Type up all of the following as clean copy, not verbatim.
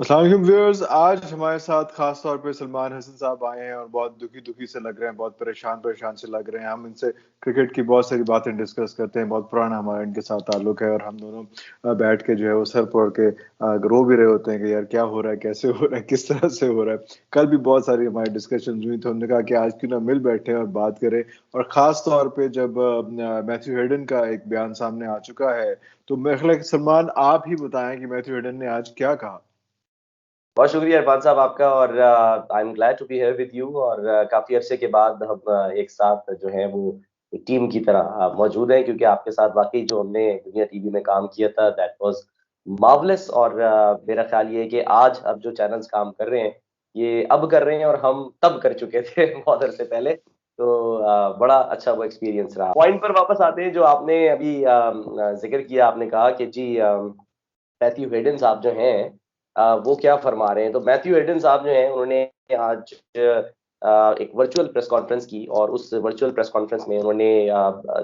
अस्सलाम वालेकुम व्यूअर्स। आज हमारे साथ खास तौर पे सलमान हसन साहब आए हैं और बहुत दुखी दुखी से लग रहे हैं, बहुत परेशान परेशान से लग रहे हैं। हम इनसे क्रिकेट की बहुत सारी बातें डिस्कस करते हैं। बहुत पुराना हमारा इनके साथ ताल्लुक है और हम दोनों बैठ के जो है वो सर पकड़ के रो भी रहे होते हैं कि यार क्या हो रहा है, कैसे हो रहा है, किस तरह से हो रहा है। कल भी बहुत सारी हमारी डिस्कशन हुई, तो हमने कहा कि आज क्यों ना मिल बैठे और बात करें। और खास तौर पे जब मैथ्यू हेडन का एक बयान सामने आ चुका है, तो मेरे ख्याल है कि सलमान आप ही बताएं कि मैथ्यू हेडन ने आज क्या कहा। बहुत शुक्रिया इरफान साहब आपका। और I am glad to be here with you. और काफी अरसे के बाद हम एक साथ जो है वो एक टीम की तरह मौजूद हैं, क्योंकि आपके साथ वाकई जो हमने दुनिया टीवी में काम किया था दैट वाज मार्वलस। और मेरा ख्याल ये है कि आज अब जो चैनल्स काम कर रहे हैं ये अब कर रहे हैं और हम तब कर चुके थे बहुत अरसे पहले। तो बड़ा अच्छा वो एक्सपीरियंस रहा। पॉइंट पर वापस आते हैं जो आपने अभी जिक्र किया। आपने कहा कि जी मैथ्यू हेडन साहब जो हैं वो क्या फरमा रहे हैं। तो मैथ्यू हेडन साहब जो हैं उन्होंने आज एक वर्चुअल प्रेस कॉन्फ्रेंस की, और उस वर्चुअल प्रेस कॉन्फ्रेंस में उन्होंने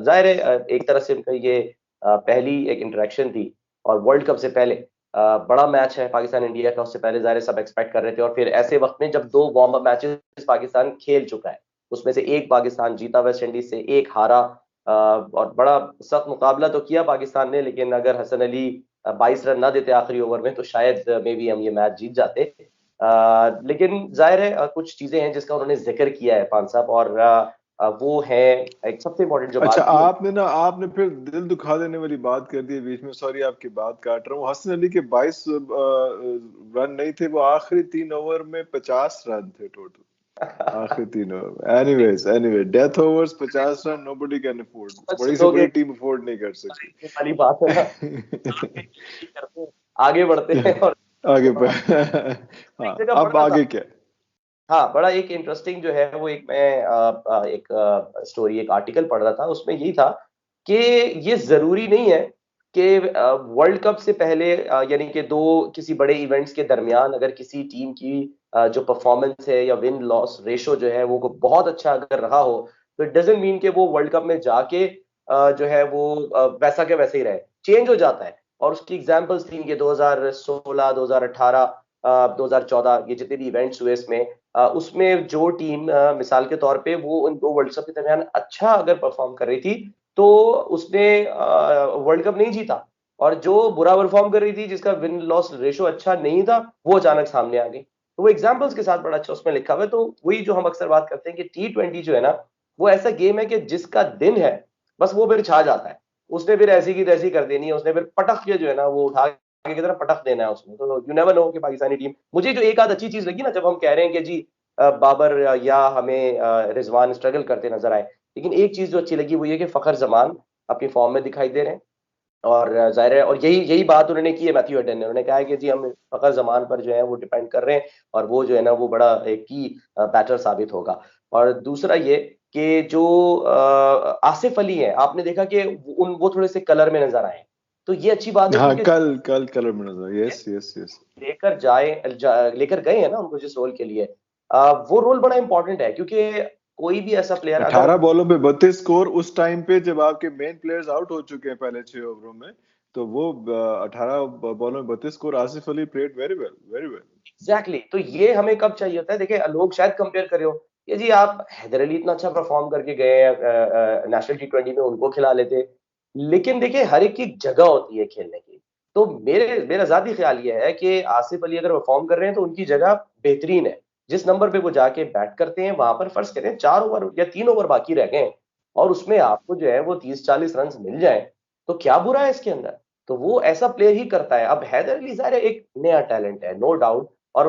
जाहिर है एक तरह से उनका ये पहली एक इंटरेक्शन थी। और वर्ल्ड कप से पहले बड़ा मैच है पाकिस्तान इंडिया का, उससे पहले ज़ाहिर है सब एक्सपेक्ट कर रहे थे। और फिर ऐसे वक्त में जब दो वार्म अप मैचेस पाकिस्तान खेल चुका है, उसमें से एक पाकिस्तान जीता वेस्ट इंडीज से, एक हारा। और बड़ा सख्त मुकाबला तो किया पाकिस्तान ने, लेकिन अगर हसन अली 22 रन ना देते आखिरी ओवर में तो शायद मे बी हम ये मैच जीत जाते। लेकिन जाहिर है कुछ चीजें हैं जिसका उन्होंने जिक्र किया है पान साहब। और वो है एक सबसे इम्पोर्टेंट जो अच्छा, बात थी। आपने फिर दिल दुखा देने वाली बात कर दी बीच में। सॉरी, आपकी बात काट रहा हूँ। हसन अली के 22 रन नहीं थे, वो आखिरी 3 ओवर में 50 रन थे टोटल। आखिरी 3 over. Anyway death overs 50 run nobody can afford. बड़ी से सुनोगे बड़ी टीम अफोर्ड नहीं कर सकती। ये वाली बात है ना। करते हैं, आगे बढ़ते हैं। और आगे बड़ा हाँ, एक जगह पढ़ अब रहा था। आगे क्या। हाँ, बड़ा एक इंटरेस्टिंग जो है वो एक मैं एक स्टोरी, एक आर्टिकल पढ़ रहा था, उसमें यही था कि ये जरूरी नहीं है कि वर्ल्ड कप से पहले यानी कि दो किसी बड़े इवेंट्स के दरमियान अगर किसी टीम की जो परफॉर्मेंस है या विन लॉस रेशो जो है वो बहुत अच्छा अगर रहा हो, तो इट डजंट मीन कि वो वर्ल्ड कप में जाके जो है वो वैसा के वैसे ही रहे, चेंज हो जाता है। और उसकी एग्जांपल्स थी कि 2016, 2018, 2014 ये जितने भी इवेंट्स हुए इसमें उसमें जो टीम मिसाल के तौर पे वो उन दो वर्ल्ड कप के दरमियान अच्छा अगर परफॉर्म कर रही थी तो उसने वर्ल्ड कप नहीं जीता। और जो बुरा परफॉर्म कर रही थी, जिसका विन लॉस रेशो अच्छा नहीं था, वो अचानक सामने आ गई। तो वो एग्जाम्पल्स के साथ बड़ा अच्छा उसमें लिखा हुआ है। तो वही जो हम अक्सर बात करते हैं कि T20 जो है ना, वो ऐसा गेम है कि जिसका दिन है बस वो फिर छा जाता है। उसने फिर ऐसी की तैसी कर देनी है, उसने फिर पटक के जो है ना वो उठा के की तरह पटक देना है उसमें। तो यू नेवर नो कि पाकिस्तानी टीम, मुझे जो एक आध अच्छी चीज लगी ना जब हम कह रहे हैं कि जी बाबर या हमें रिजवान स्ट्रगल करते नजर आए, लेकिन एक चीज जो अच्छी लगी वो ये कि फखर जमान अपनी फॉर्म में दिखाई दे रहे हैं। और जाहिर है, और यही यही बात उन्होंने की है मैथ्यू हेडन ने। उन्होंने कहा है कि जी हम फखर जमान पर जो है वो डिपेंड कर रहे हैं, और वो जो है ना वो बड़ा एक की बैटर साबित होगा। और दूसरा ये कि जो आसिफ अली है, आपने देखा कि वो थोड़े से कलर में नजर आए। तो ये अच्छी बात है हाँ, क्योंकि कल कल कलर में नजर। Yes yes yes. लेकर गए हैं ना उनको जिस रोल के लिए, वो रोल बड़ा इंपॉर्टेंट है, क्योंकि कोई भी ऐसा प्लेयर अगर 18 बॉलों पे 32 स्कोर उस टाइम पे जब आपके मेन प्लेयर्स आउट हो चुके हैं पहले 6 ओवरों में। तो वो 18 बॉलों में 32 score. Asif Ali played very well, very well. Exactly तो ये हमें कब चाहिए होता है। देखिए लोग शायद कंपेयर करे हो कि जी आप हैदर अली इतना अच्छा परफॉर्म करके गए हैं नेशनल T20 में, उनको खिला लेते। लेकिन देखिए हर एक की जगह होती है खेलने की। तो मेरा जाती ख्याल ये है कि आसिफ अली अगर परफॉर्म कर रहे हैं तो उनकी जगह बेहतरीन है। जिस नंबर पे वो जाके बैट करते हैं वहां पर फर्ज करें 4 ओवर या 3 ओवर बाकी रह गए हैं, और उसमें आपको जो है वो 30-40 रन मिल जाए, तो क्या बुरा है इसके अंदर। तो वो ऐसा प्लेयर ही करता है। अब हैदर अली ज़ाहिर है एक नया टैलेंट है, नो डाउट। और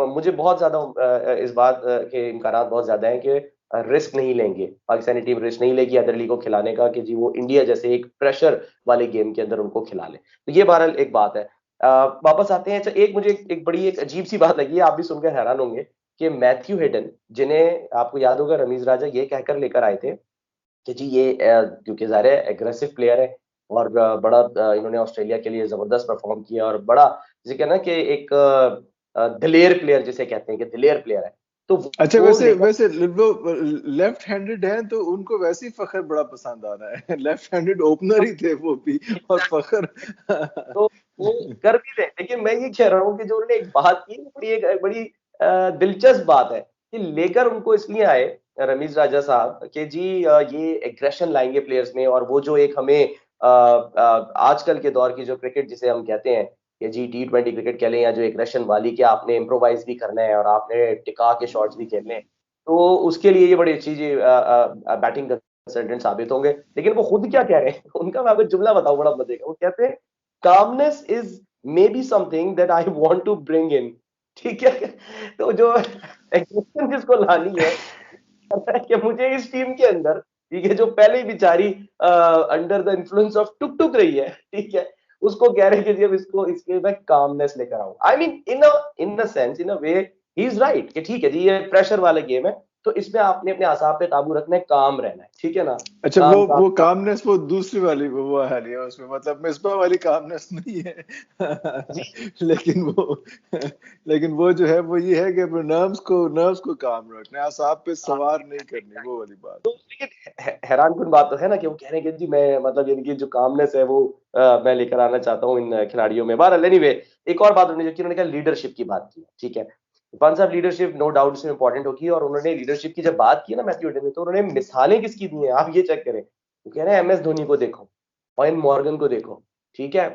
मुझे बहुत ज्यादा इस बात के इम्कान बहुत ज्यादा है कि रिस्क नहीं लेंगे, पाकिस्तानी टीम रिस्क नहीं लेगी हैदर अली को खिलाने का कि जी वो इंडिया जैसे एक प्रेशर वाले गेम के अंदर उनको खिला ले। तो ये बहरहाल एक बात है। वापस आते हैं। अच्छा, एक मुझे एक बड़ी एक अजीब सी बात लगी है, आप भी सुनकर हैरान होंगे कि मैथ्यू हेडन, जिन्हें आपको याद होगा रमीज राजा ये कहकर लेकर आए थे कि जी ये क्योंकि ज़ाहिर है एग्रेसिव प्लेयर है, और बड़ा इन्होंने ऑस्ट्रेलिया के लिए जबरदस्त परफॉर्म किया, और बड़ा जिसे कहना कि एक दिलेर प्लेयर जिसे कहते हैं कि दिलेर प्लेयर है। तो अच्छा, वो वैसे लेकर वैसे वो लेफ्ट हैंडेड हैं, तो उनको वैसे ही फखर बड़ा पसंद आ रहा है। लेफ्ट हैंडेड ओपनर ही थे वो भी। और फखर तो वो कर भी रहे, लेकिन मैं ये कह रहा हूँ कि जो उन्होंने एक बात की, एक बड़ी दिलचस्प बात है कि लेकर उनको इसलिए आए रमीज राजा साहब कि जी ये एग्रेशन लाएंगे प्लेयर्स में, और वो जो एक हमें आजकल के दौर की जो क्रिकेट जिसे हम कहते हैं कि जी T20 क्रिकेट कह लें या जो एग्रेशन वाली, कि आपने इम्प्रोवाइज भी करना है और आपने टिका के शॉट्स भी खेलने हैं, तो उसके लिए ये बड़ी अच्छी जी बैटिंग कंसल्टेंट साबित होंगे। लेकिन वो खुद क्या कह रहे हैं उनका मैं आपको जुमला बताऊं, बड़ा मजे का। वो कहते हैं calmness is maybe something that I want to bring in. ठीक है, तो जो एग्रेशन जिसको लानी है कि मुझे इस टीम के अंदर, ठीक है, जो पहले ही बेचारी अंडर द इन्फ्लुएंस ऑफ टुक टुक रही है, ठीक है, उसको कह रहे हैं कि जी अब इसको इसके मैं कामनेस लेकर आऊं। I mean in a sense, in a way he is right कि ठीक है जी ये प्रेशर वाला गेम है, तो इसमें आपने अपने असाब पे काबू रखना है, काम रहना है, ठीक है ना। अच्छा, काम काम वो काम। कामनेस वो दूसरी वाली वो है नहीं है उसमें, मतलब मिसबा वाली कामनेस नहीं है। जी लेकिन वो जो है वो ये है कि अपने नर्व्स को काम रखना है, असाब पे हाँ, सवार नहीं करनी, वो exactly। वाली बात। तो लेकिन हैरानकुन बात तो है ना कि वो कह रहे हैं कि जी मैं मतलब इनकी जो कामनेस है वो मैं लेकर आना चाहता हूँ इन खिलाड़ियों में। बहरहाल एनीवे, एक और बात उन्होंने कहा लीडरशिप की बात की, ठीक है। इरफान साहब लीडरशिप नो डाउट इसमें इंपॉर्टेंट होगी, और उन्होंने लीडरशिप की जब बात की ना मैथ्यू हेडन ने, तो उन्होंने मिसालें किसकी दी हैं आप ये चेक करें। वो कह रहे हैं MS धोनी को देखो, ओवेन मॉर्गन को देखो, ठीक है।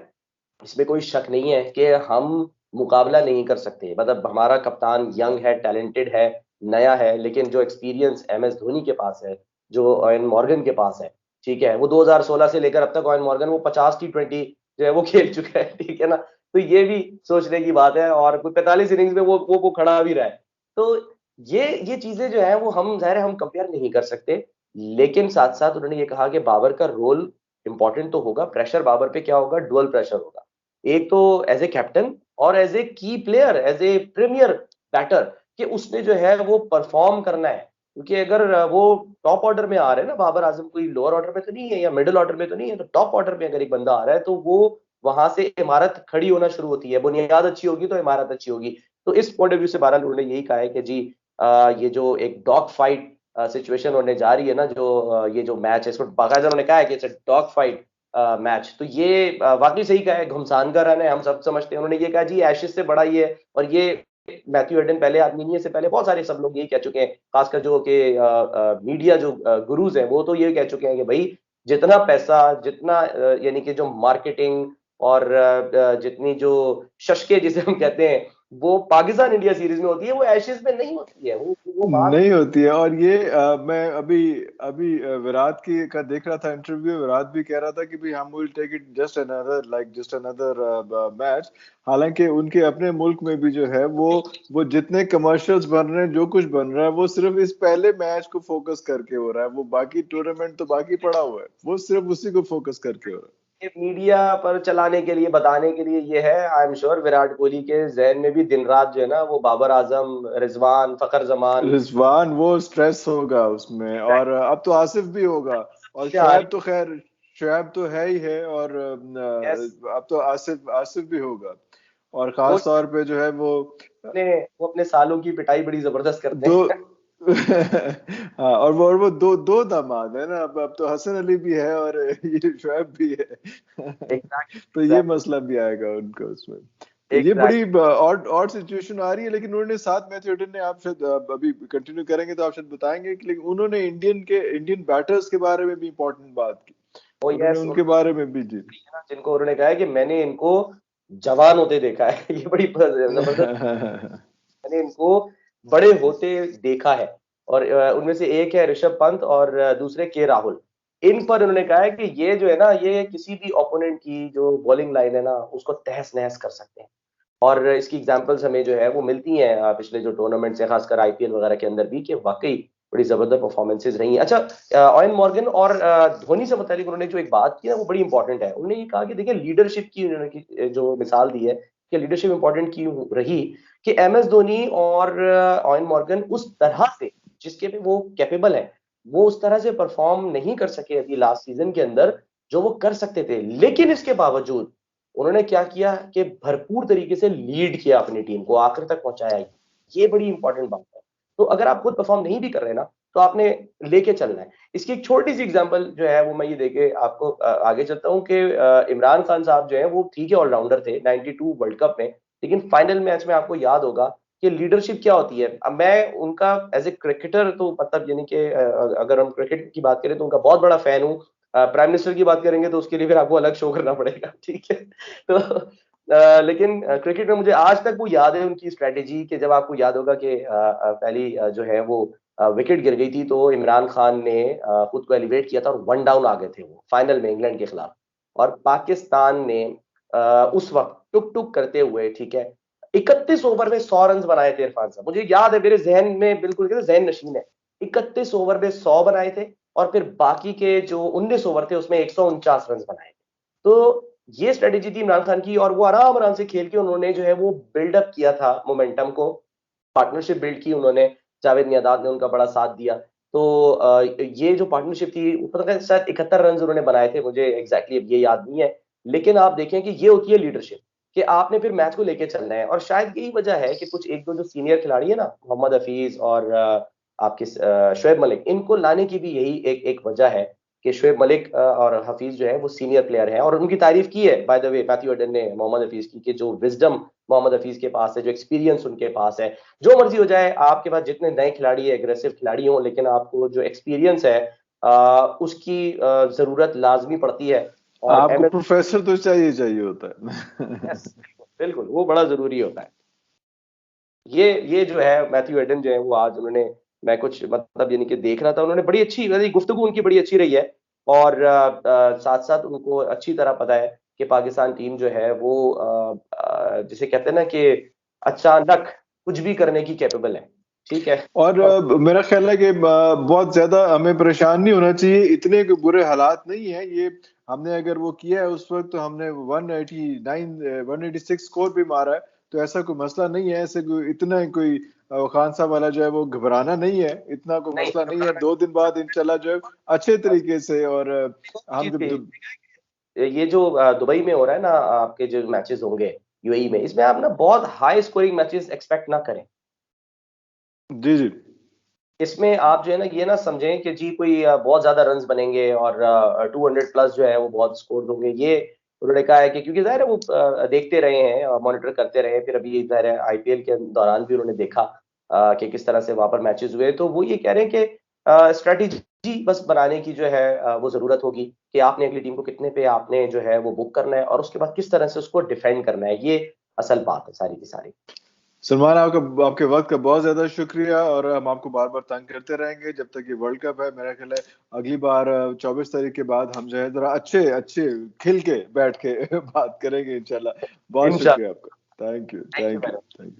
इसमें कोई शक नहीं है कि हम मुकाबला नहीं कर सकते, मतलब हमारा कप्तान यंग है, टैलेंटेड है, नया है, लेकिन जो एक्सपीरियंस MS धोनी के पास है, जो ओवेन मॉर्गन के पास है, ठीक है, वो 2016 से लेकर अब तक ओवेन मॉर्गन वो 50 T20 जो है वो खेल चुका है, ठीक है ना। तो ये भी सोचने की बात है, और कोई 45 इनिंग्स में वो खड़ा भी रहा है। तो ये चीजें जो है वो हम जाहिर है हम कंपेयर नहीं कर सकते, लेकिन साथ साथ उन्होंने ये कहा कि बाबर का रोल इंपॉर्टेंट तो होगा, प्रेशर बाबर पे क्या होगा, डुअल प्रेशर होगा। एक तो एज ए कैप्टन, और as a key player, as a premier batter, कि उसने जो है वो परफॉर्म करना है। क्योंकि अगर वो टॉप ऑर्डर में आ रहे हैं ना बाबर आजम, कोई लोअर ऑर्डर में तो नहीं है या मिडिल ऑर्डर में तो नहीं है, तो टॉप ऑर्डर में अगर एक बंदा आ रहा है तो वो वहां से इमारत खड़ी होना शुरू होती है, बुनियाद अच्छी होगी तो इमारत अच्छी होगी। तो इस पॉइंट ऑफ व्यू से बहरहाल उन्होंने यही कहा है कि जी ये जो एक डॉग फाइट सिचुएशन होने जा रही है ना, जो ये जो मैच है इसको बाकायदा उन्होंने कहा है कि इट्स डॉग फाइट मैच, तो ये वाकई सही कहा है, घुमसान का रन है, हम सब समझते हैं। उन्होंने ये कहा जी एशेज से बड़ा ये, और ये मैथ्यू हेडन पहले आदमी नहीं है, से पहले बहुत सारे सब लोग यही कह चुके हैं, खासकर जो कि मीडिया जो गुरुज हैं वो तो ये कह चुके हैं कि भाई जितना पैसा, जितना यानी कि जो मार्केटिंग और जितनी जो शशके जिसे हम कहते हैं वो पाकिस्तान इंडिया सीरीज में होती है, वो एशेज में नहीं होती है, वो बात। नहीं होती है। और ये मैं अभी अभी विराट की का देख रहा था इंटरव्यू, विराट भी कह रहा था कि भाई हम will take it just another match. हालांकि उनके अपने मुल्क में भी जो है वो जितने कमर्शियल्स बन रहे हैं, जो कुछ बन रहा है, वो सिर्फ इस पहले मैच को फोकस करके हो रहा है। वो बाकी टूर्नामेंट तो बाकी पड़ा हुआ है, वो सिर्फ उसी को फोकस करके हो रहा है। ये मीडिया पर चलाने के लिए, बताने के लिए ये है। I am sure Virat Kohli के जहन में भी दिन रात जो है ना वो बाबर आजम, रिजवान, फखर जमान, रिजवान वो स्ट्रेस होगा उसमें, और अब तो आसिफ भी होगा, और शोएब तो खैर, शोएब तो है ही है, और यस, अब तो आसिफ आसिफ भी होगा। और खास तौर पे जो है वो अपने सालों की पिटाई बड़ी जबरदस्त करते दो हैं। हाँ, और वो दो दामाद है ना, अब तो हसन अली भी है और ये शोएब भी है। तो ये एग्जैक्टली, मसला भी आएगा उनका उसमें। तो ये बड़ी एग्जैक्टली। ऑड सिचुएशन आ रही है। लेकिन उन्होंने साथ मैथ्यू हेडन ने, आप शायद अभी कंटिन्यू करेंगे तो आप शायद बताएंगे कि, लेकिन उन्होंने इंडियन बैटर्स के बारे में भी इंपॉर्टेंट बात की। ओ उन्होंने यस, उनके बारे में भी जी। जिनको उन्होंने कहा है कि मैंने इनको जवान होते देखा है। ये बड़ी जबरदस्त, मैंने इनको बड़े होते देखा है। और उनमें से एक है ऋषभ पंत, और दूसरे के राहुल। इन पर उन्होंने कहा है कि ये जो है ना, ये किसी भी ओपोनेंट की जो बॉलिंग लाइन है ना उसको तहस नहस कर सकते हैं। और इसकी एग्जांपल्स हमें जो है वो मिलती हैं पिछले जो टूर्नामेंट्स हैं, खासकर IPL वगैरह के अंदर भी, कि वाकई बड़ी जबरदस्त परफॉर्मेंसेज रही हैं। अच्छा, ओवेन मॉर्गन और धोनी से मुतालिक उन्होंने जो एक बात की ना वो बड़ी इंपॉर्टेंट है। उन्होंने ये कहा कि देखिए लीडरशिप की उन्होंने जो मिसाल दी है कि लीडरशिप इंपॉर्टेंट क्यों रही, कि MS धोनी और ओवेन मॉर्गन उस तरह से जिसके पे वो कैपेबल है, वो उस तरह से परफॉर्म नहीं कर सके अभी लास्ट सीजन के अंदर जो वो कर सकते थे। लेकिन इसके बावजूद उन्होंने क्या किया कि भरपूर तरीके से लीड किया अपनी टीम को, आखिर तक पहुंचाया। ये बड़ी इंपॉर्टेंट बात है। तो अगर आप खुद परफॉर्म नहीं भी कर रहे ना, तो आपने लेके चलना है। इसकी एक छोटी सी एग्जांपल जो है वो मैं ये देके आपको आगे चलता हूँ कि इमरान खान साहब जो है वो ठीक है ऑलराउंडर थे 92 वर्ल्ड कप में, लेकिन फाइनल मैच में आपको याद होगा कि लीडरशिप क्या होती है। अब मैं उनका एज ए क्रिकेटर तो मतलब यानी कि अगर हम क्रिकेट की बात करें तो उनका बहुत बड़ा फैन हूँ। प्राइम मिनिस्टर की बात करेंगे तो उसके लिए फिर आपको अलग शो करना पड़ेगा, ठीक है। तो लेकिन क्रिकेट में मुझे आज तक वो याद है उनकी स्ट्रेटेजी कि जब आपको याद होगा कि पहली जो है वो विकेट गिर गई थी तो इमरान खान ने खुद को एलिवेट किया था और 1 डाउन आ गए थे वो फाइनल में इंग्लैंड के खिलाफ। और पाकिस्तान ने उस वक्त टुक टुक करते हुए, ठीक है, 31 ओवर में 100 रन बनाए थे इरफान साहब। मुझे याद है, मेरे जहन में बिल्कुल जहन नशीन है। 31 ओवर में 100 बनाए थे और फिर बाकी के जो 19 ओवर थे उसमें 149 रन बनाए। तो ये स्ट्रेटेजी थी इमरान खान की और वो आराम से खेल के उन्होंने जो है वो बिल्डअप किया था मोमेंटम को, पार्टनरशिप बिल्ड की उन्होंने, जावेद मियांदाद ने उनका बड़ा साथ दिया। तो ये जो पार्टनरशिप थी पता नहीं शायद 71 रन उन्होंने बनाए थे, मुझे एग्जैक्टली अब ये याद नहीं है। लेकिन आप देखें कि ये होती है लीडरशिप कि आपने फिर मैच को लेके चलना है। और शायद यही वजह है कि कुछ एक दो जो सीनियर खिलाड़ी है ना, मोहम्मद हफीज और आपके शोएब मलिक, इनको लाने की भी यही एक वजह है कि शोएब मलिक और हफीज जो है वो सीनियर प्लेयर हैं। और उनकी तारीफ की है by the way Matthew Hayden ने मोहम्मद हफीज की, कि जो विजडम मोहम्मद हफीज के पास है, जो एक्सपीरियंस उनके पास है। जो मर्जी हो जाए, आपके पास जितने नए खिलाड़ी है, एग्रेसिव खिलाड़ी हो, लेकिन आपको जो एक्सपीरियंस है उसकी जरूरत लाजमी पड़ती है। और आपको प्रोफेसर तो चाहिए होता है। यस, बिल्कुल वो बड़ा जरूरी होता है। ये जो है मैथ्यू हेडन जो है वो आज उन्होंने, मैं कुछ मतलब यानी कि देख रहा था, उन्होंने बड़ी अच्छी मतलब गुफ्तगू उनकी बड़ी अच्छी रही है। और साथ साथ उनको अच्छी तरह पता है कि पाकिस्तान टीम जो है वो जिसे कहते हैं ना कि अचानक कुछ भी करने की कैपेबल है, ठीक है। और मेरा ख्याल है कि बहुत ज्यादा हमें परेशान नहीं होना चाहिए, इतने कोई बुरे हालात नहीं है ये। हमने अगर वो किया है उस वक्त तो हमने 189 186 स्कोर भी मारा है, तो ऐसा कोई मसला नहीं है। ऐसे कोई इतना कोई खान साहब वाला जो है वो घबराना नहीं है, इतना कोई नहीं, मसला नहीं है। 2 दिन बाद इंशाल्लाह जो है अच्छे तरीके से। और हम चीज जब ये जो दुबई में हो रहा है ना, आपके जो मैचेस होंगे यूएई में, इसमें आप ना बहुत हाई स्कोरिंग मैचेस एक्सपेक्ट ना करें। जी जी इसमें आप जो है ना ये ना समझें कि जी कोई बहुत ज्यादा रन्स बनेंगे और 200 प्लस जो है वो बहुत स्कोर होंगे। ये उन्होंने कहा है कि क्योंकि जाहिर है वो देखते रहे हैं, मॉनिटर करते रहे हैं, फिर अभी जाहिर है आईपीएल के दौरान भी उन्होंने देखा कि किस तरह से वहां पर मैचेस हुए। तो वो ये कह रहे हैं कि स्ट्रेटेजी बस बनाने की जो है वो जरूरत होगी कि आपने अगली टीम को कितने पे आपने जो है वो बुक करना है और उसके बाद किस तरह से उसको डिफेंड करना है। ये असल बात है सारी की सारी। सलमान, आपके वक्त का बहुत ज्यादा शुक्रिया। और हम आपको बार बार तंग करते रहेंगे जब तक ये वर्ल्ड कप है। मेरा ख्याल है अगली बार 24 तारीख के बाद हम जो है जरा अच्छे अच्छे खिल के बैठ के बात करेंगे इंशाल्लाह। बहुत शुक्रिया इंशाल्लाह। आपका। Thank you, thank thank you, you. Thank you.